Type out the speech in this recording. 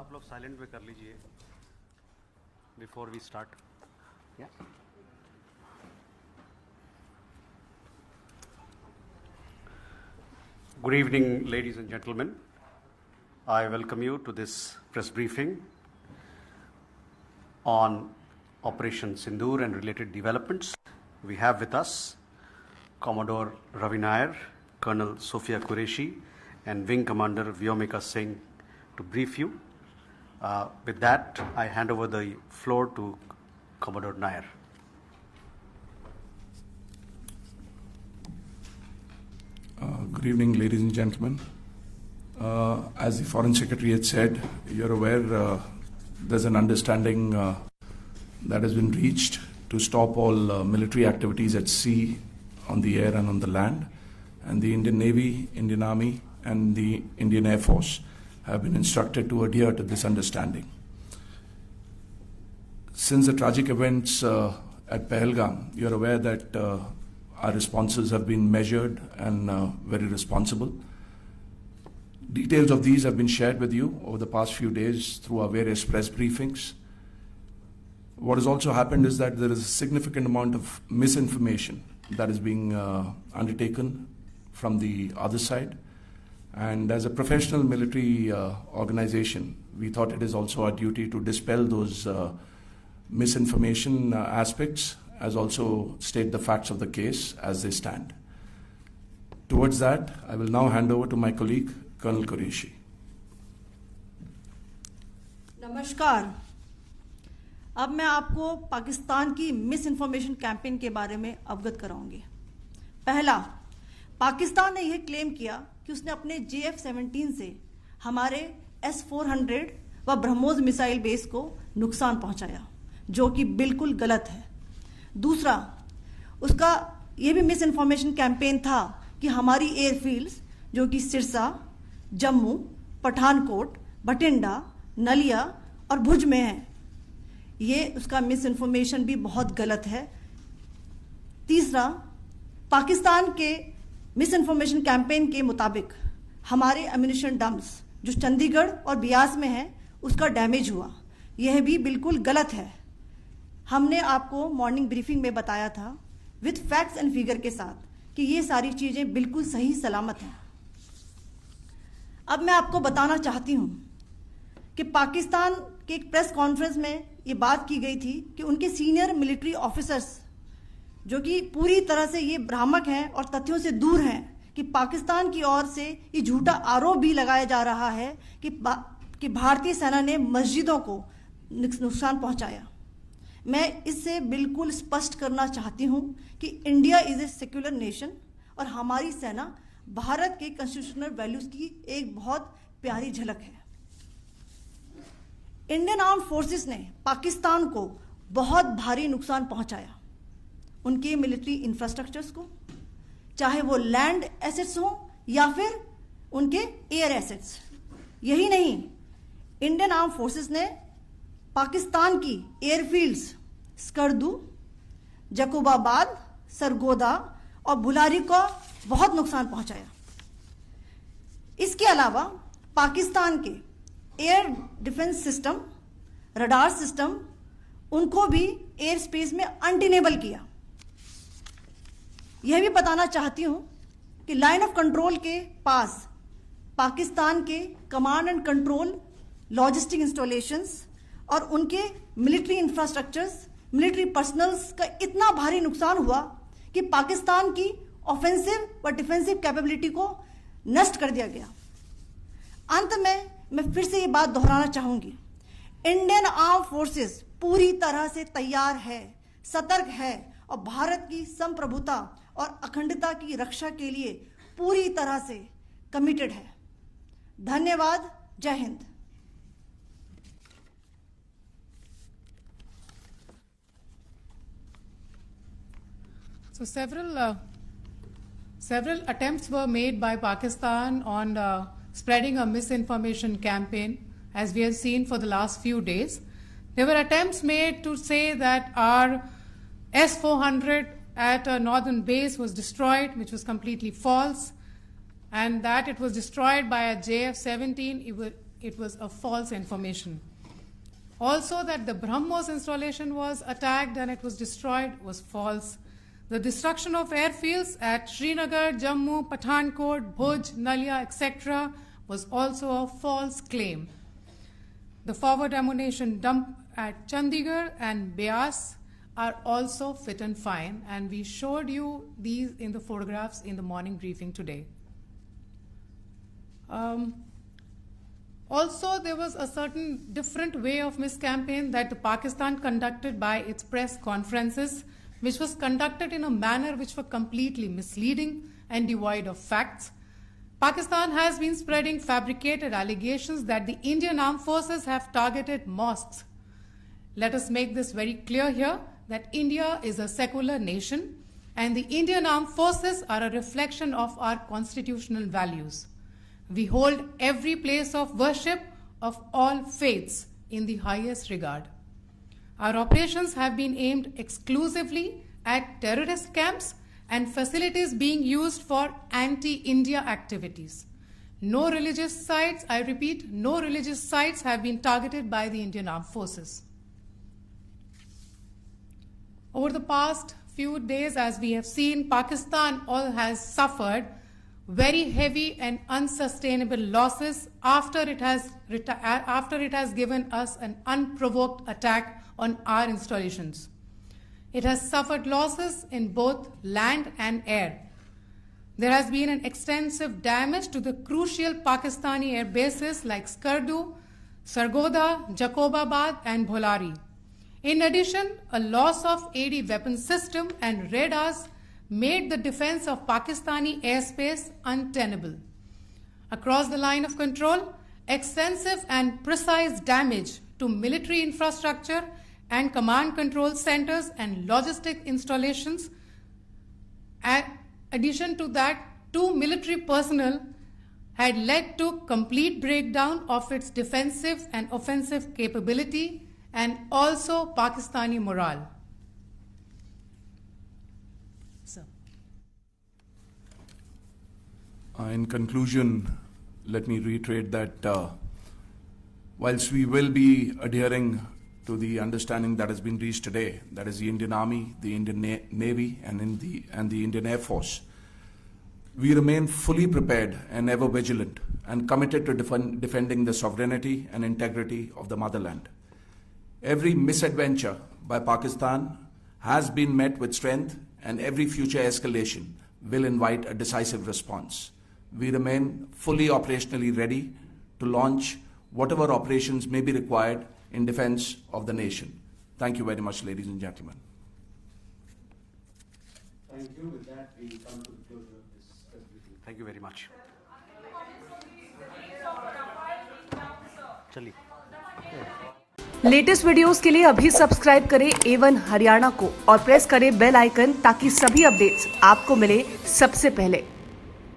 आप लोग साइलेंट पे कर लीजिए before we start. Good evening, ladies and gentlemen. I welcome you to this press briefing on Operation Sindoor and related developments. We have with us Commodore Ravi Nair, Colonel Sophia Qureshi, and Wing Commander Vyomika Singh to brief you. With that, I hand over the floor to Commodore Nair. Good evening, ladies and gentlemen. As the Foreign Secretary had said, you're aware there's an understanding that has been reached to stop all military activities at sea, on the air and on the land. And the Indian Navy, Indian Army and the Indian Air Force have been instructed to adhere to this understanding. Since the tragic events at Pahalgam, you're aware that our responses have been measured and very responsible. Details of these have been shared with you over the past few days through our various press briefings. What has also happened is that there is a significant amount of misinformation that is being undertaken from the other side. And as a professional military organization, we thought it is also our duty to dispel those misinformation aspects, as also state the facts of the case as they stand. Towards that, I will now hand over to my colleague, Colonel Qureshi. नमस्कार. अब मैं आपको पाकिस्तान की miss information campaign के बारे में अवगत कराऊंगी. पहला, पाकिस्तान ने यह क्लेम किया कि उसने अपने JF-17 से हमारे S-400 व ब्रह्मोस मिसाइल बेस को नुकसान पहुंचाया, जो कि बिल्कुल गलत है. दूसरा, उसका यह भी मिस इन्फॉर्मेशन कैंपेन था कि हमारी एयरफील्ड्स जो कि सिरसा, जम्मू, पठानकोट, बठिंडा, नलिया और भुज में हैं, ये उसका मिस इन्फॉर्मेशन भी बहुत गलत है. तीसरा, पाकिस्तान के मिस इन्फॉर्मेशन कैंपेन के मुताबिक हमारे एम्यूनिशन डम्प्स जो चंडीगढ़ और बियास में हैं उसका डैमेज हुआ, यह भी बिल्कुल गलत है. हमने आपको मॉर्निंग ब्रीफिंग में बताया था विद फैक्ट्स एंड फिगर के साथ कि ये सारी चीजें बिल्कुल सही सलामत हैं. अब मैं आपको बताना चाहती हूं कि पाकिस्तान के एक प्रेस कॉन्फ्रेंस में ये बात की गई थी कि उनके सीनियर मिलिट्री ऑफिसर्स जो कि पूरी तरह से ये भ्रामक हैं और तथ्यों से दूर हैं कि पाकिस्तान की ओर से ये झूठा आरोप भी लगाया जा रहा है कि भारतीय सेना ने मस्जिदों को नुकसान पहुंचाया. मैं इससे बिल्कुल स्पष्ट करना चाहती हूं कि India is a secular nation और हमारी सेना भारत के कॉन्स्टिट्यूशनल वैल्यूज की एक बहुत प्यारी झलक है. इंडियन आर्म्ड फोर्सेस ने पाकिस्तान को बहुत भारी नुकसान पहुंचाया, उनके मिलिट्री इंफ्रास्ट्रक्चर्स को, चाहे वो लैंड एसेट्स हो या फिर उनके एयर एसेट्स. यही नहीं, इंडियन आर्म्ड फोर्सेस ने पाकिस्तान की एयरफील्ड्स स्कर्दू, जकोबाबाद, सरगोदा और बुलारी को बहुत नुकसान पहुंचाया. इसके अलावा पाकिस्तान के air defence system, radar system, उनको भी एयर स्पेस में अनटेनेबल किया. यह भी बताना चाहती हूं कि लाइन ऑफ कंट्रोल के पास पाकिस्तान के command and control logistic installations और उनके मिलिट्री इंफ्रास्ट्रक्चर्स, मिलिट्री पर्सनल्स का इतना भारी नुकसान हुआ कि पाकिस्तान की ऑफेंसिव व डिफेंसिव कैपेबिलिटी को नष्ट कर दिया गया. अंत में मैं फिर से ये बात दोहराना चाहूंगी, इंडियन आर्म फोर्सेस पूरी तरह से तैयार है, सतर्क है और भारत की संप्रभुता और अखंडता की रक्षा के लिए पूरी तरह से कमिटेड है. धन्यवाद. जय Hind. So several attempts were made by Pakistan on spreading a misinformation campaign, as we have seen for the last few days. There were attempts made to say that our S-400 at a northern base was destroyed, which was completely false, and that it was destroyed by a JF-17. it was a false information. Also, that the BrahMos installation was attacked and it was destroyed was false. The destruction of airfields at Srinagar, Jammu, Pathankot, Bhuj, Nalia, etc. was also a false claim. The forward ammunition dump at Chandigarh and Beas are also fit and fine, and we showed you these in the photographs in the morning briefing today. Also, there was a certain different way of miscampaign that the Pakistan conducted by its press conferences, which was conducted in a manner which were completely misleading and devoid of facts. Pakistan has been spreading fabricated allegations that the Indian Armed Forces have targeted mosques. Let us make this very clear here that India is a secular nation and the Indian Armed Forces are a reflection of our constitutional values. We hold every place of worship of all faiths in the highest regard. Our operations have been aimed exclusively at terrorist camps and facilities being used for anti-India activities. No religious sites, I repeat, no religious sites have been targeted by the Indian Armed Forces. Over the past few days, as we have seen, Pakistan has suffered very heavy and unsustainable losses after it has given us an unprovoked attack on our installations. It has suffered losses in both land and air. There has been an extensive damage to the crucial Pakistani air bases like Skardu, Sargodha, Jacobabad and Bholari. In addition, a loss of AD weapon system and radars made the defense of Pakistani airspace untenable. Across the line of control, extensive and precise damage to military infrastructure and command control centers and logistic installations. In addition to that, 2 military personnel had led to complete breakdown of its defensive and offensive capability and also Pakistani morale. So. In conclusion, let me reiterate that whilst we will be adhering to the understanding that has been reached today, that is the Indian Army, the Indian Navy, and the Indian Air Force, we remain fully prepared and ever vigilant and committed to defending the sovereignty and integrity of the motherland. Every misadventure by Pakistan has been met with strength, and every future escalation will invite a decisive response. We remain fully operationally ready to launch whatever operations may be required in defense of the nation. Thank you very much, ladies and gentlemen. Thank you. With that, we come to the closure of this briefing. Thank you very much. चलिए. Latest videos के लिए अभी subscribe करें A1 Haryana को और press करें bell icon ताकि सभी अपडेट्स आपको मिले सबसे पहले।